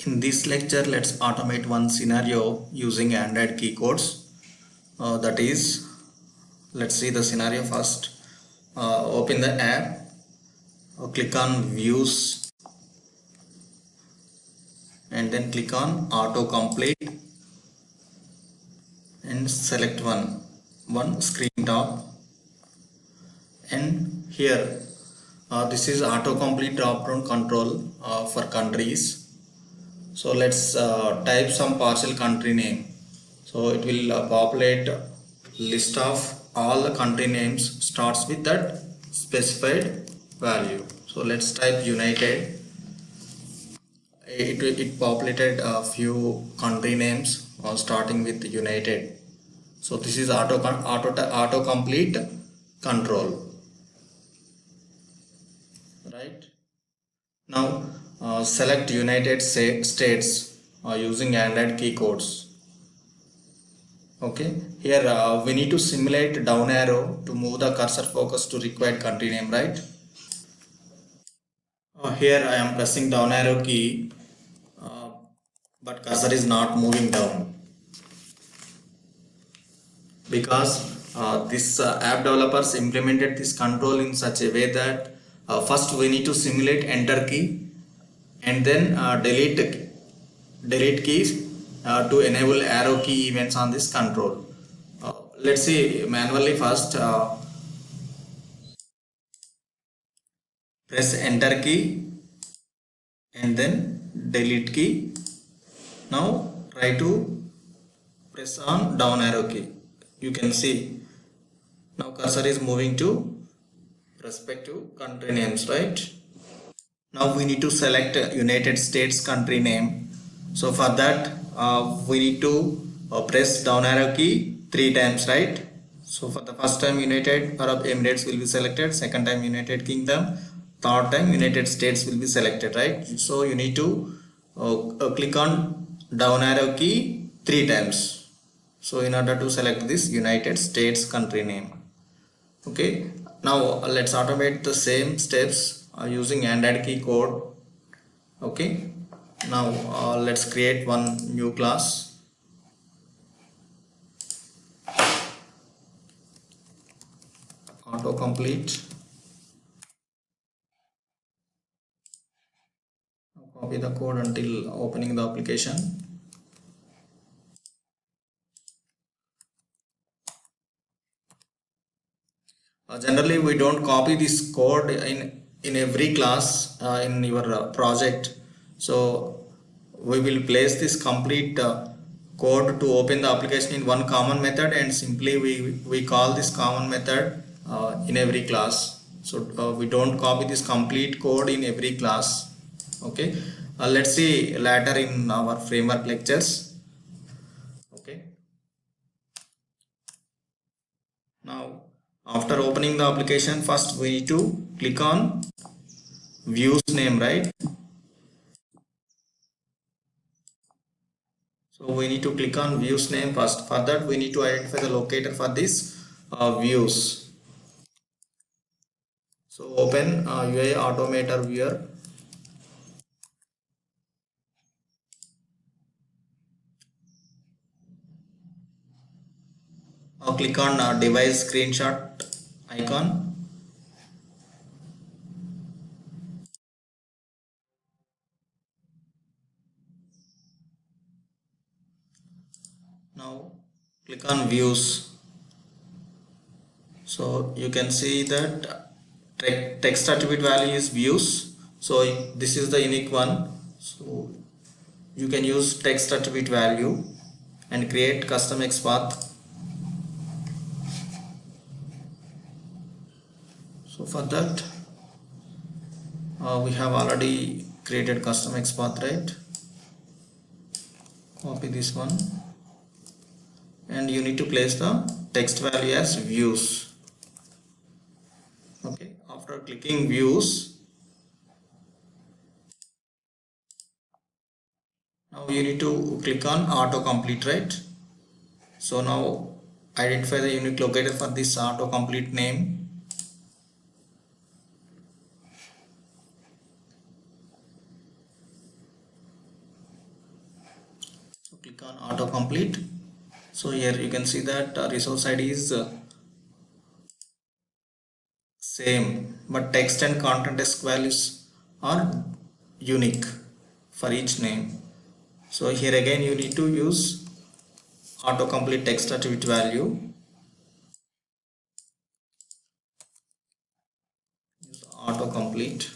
In this lecture, let's automate one scenario using Android key codes. That is, let's see the scenario first. Open the app, click on Views, and then click on Autocomplete and select one screen top. And here, this is autocomplete drop-down control for countries. So let's type some partial country name. So it will populate list of all the country names starts with that specified value. So let's type United. It populated a few country names starting with United. So this is autocomplete control, right? Now select United States using Android key codes. Okay, here we need to simulate down arrow to move the cursor focus to required country name, right? Here I am pressing down arrow key, but cursor is not moving down because this app developers implemented this control in such a way that first we need to simulate enter key and then delete keys to enable arrow key events on this control. Let's see manually first. Press enter key and then delete key. Now try to press on down arrow key. You can see now cursor is moving to respective country names, right? Now we need to select United States country name. So for that we need to press down arrow key 3 times, right? So for the first time United Arab Emirates will be selected, second time United Kingdom, third time United States will be selected, right? So you need to click on down arrow key 3 times. So in order to select this United States country name. Okay, now let's automate the same steps using Android key code. Okay, now let's create one new class. Autocomplete. Copy the code until opening the application. Generally we don't copy this code in every class in your project. So we will place this complete code to open the application in one common method, and simply we call this common method in every class. So we don't copy this complete code in every class. Okay, let's see later in our framework lectures. Okay, now after opening the application, first we need to click on views name, right? So we need to click on views name first. For that we need to identify the locator for this views. So open UI Automator viewer. Now click on device screenshot icon. Now click on views. So you can see that text attribute value is views. So this is the unique one. So you can use text attribute value and create custom XPath. So for that we have already created custom XPath, right? Copy this one and you need to place the text value as views. Okay, after clicking views, now you need to click on autocomplete, right? So now identify the unique locator for this autocomplete name. click on autocomplete. So here you can see that resource ID is same, but text and content disk values are unique for each name. So here again you need to use autocomplete text attribute value. Use autocomplete.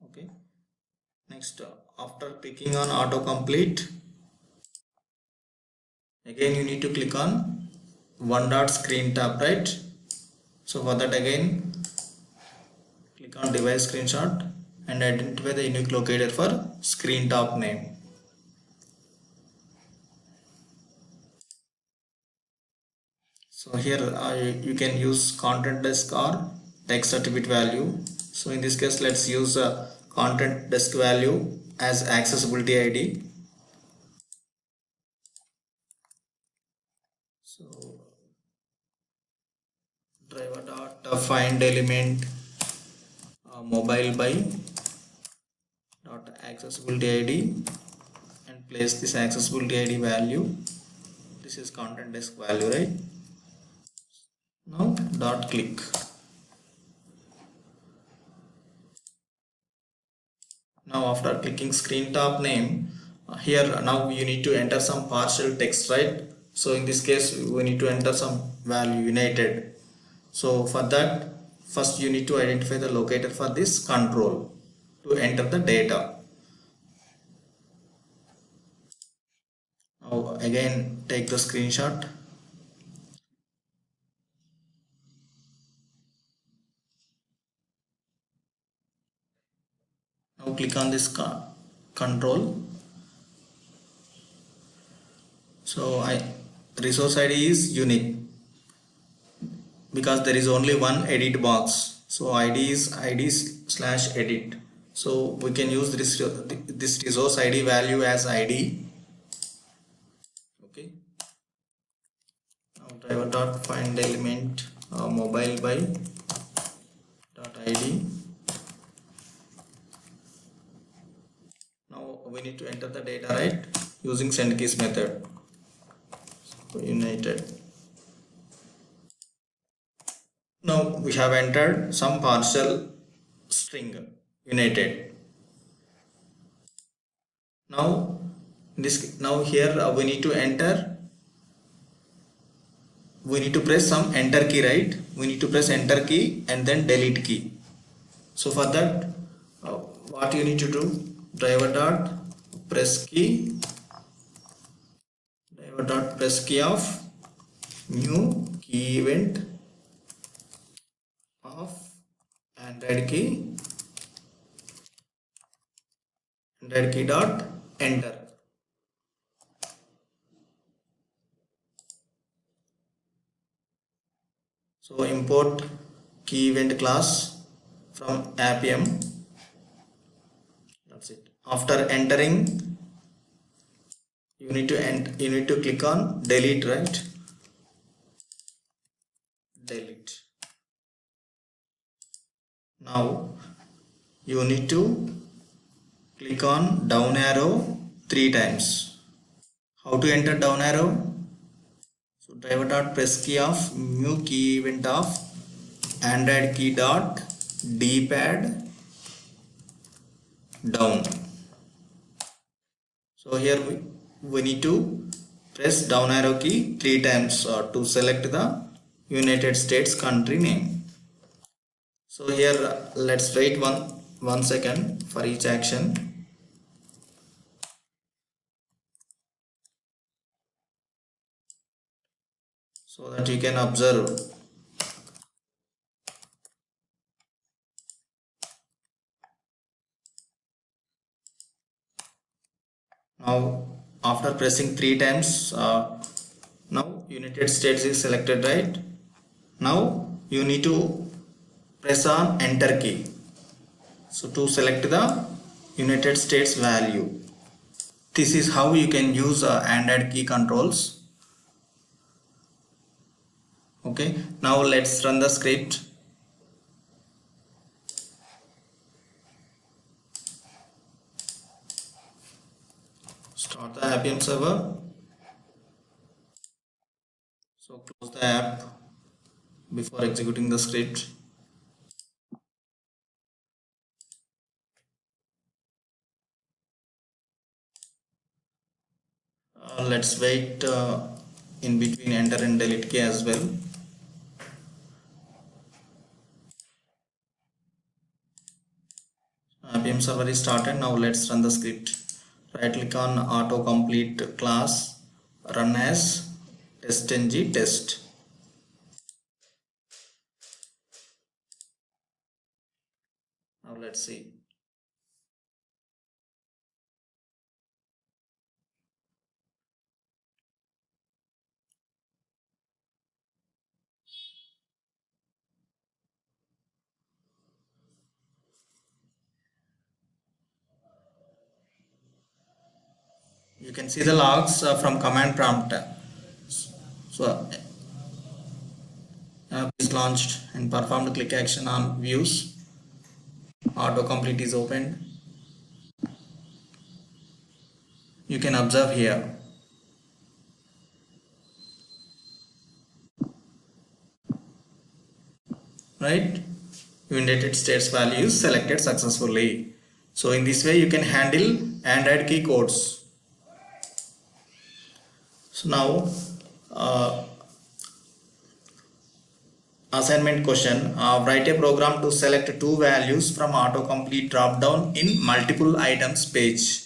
Okay. Next, after clicking on autocomplete, again you need to click on one dot screen tab, right? So for that again click on device screenshot and identify the unique locator for screen top name. So here you can use content disk or text attribute value. So in this case let's use content disk value as accessibility ID. So driver dot find element mobile by dot accessibility ID and place this accessibility ID value. This is content disk value, right? Now dot click. Now after clicking screen top name, here now you need to enter some partial text, right? So in this case we need to enter some value United. So for that first you need to identify the locator for this control to enter the data. Now again take the screenshot. Now click on this control. So resource ID is unique because there is only one edit box. So ID is ID/edit. So we can use this resource ID value as ID. Okay. Now driver dot find element mobile by dot ID. Now we need to enter the data, right, using send keys method. So United. Now we have entered some partial string United. Now here we need to press some enter key, right? We need to press enter key and then delete key. So for that what you need to do, driver dot press key of new key event of Android key dot enter. So import key event class from Appium. That's it. After entering you need to click on delete, right? Delete. Now you need to click on down arrow 3 times. How to enter down arrow? So driver dot press key of new key event of Android key dot dpad down. So here we need to press down arrow key 3 times to select the United States country name. So here let's wait one second for each action. So that you can observe. Now after pressing 3 times now United States is selected, right? Now you need to press on enter key, so to select the United States value. This is how you can use Android key controls. Okay, now let's run the script. Start the Appium server. So close the app before executing the script. Let's wait in between enter and delete key as well. Appium server is started. Now let's run the script. Right click on autocomplete class, run as testng test. Now let's see. You can see the logs from command prompt. So app is launched and performed click action on views. Autocomplete is opened. You can observe here. Right? United States values selected successfully. So in this way you can handle Android key codes. So now assignment question, write a program to select two values from autocomplete drop down in multiple items page.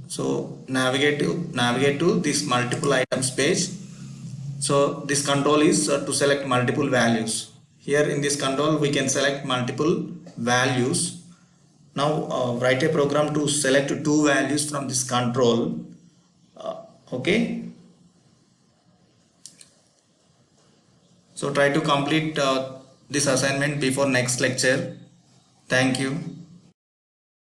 So navigate to this multiple items page. So this control is to select multiple values. Here in this control we can select multiple values. Now write a program to select two values from this control. Okay. So try to complete this assignment before next lecture. Thank you.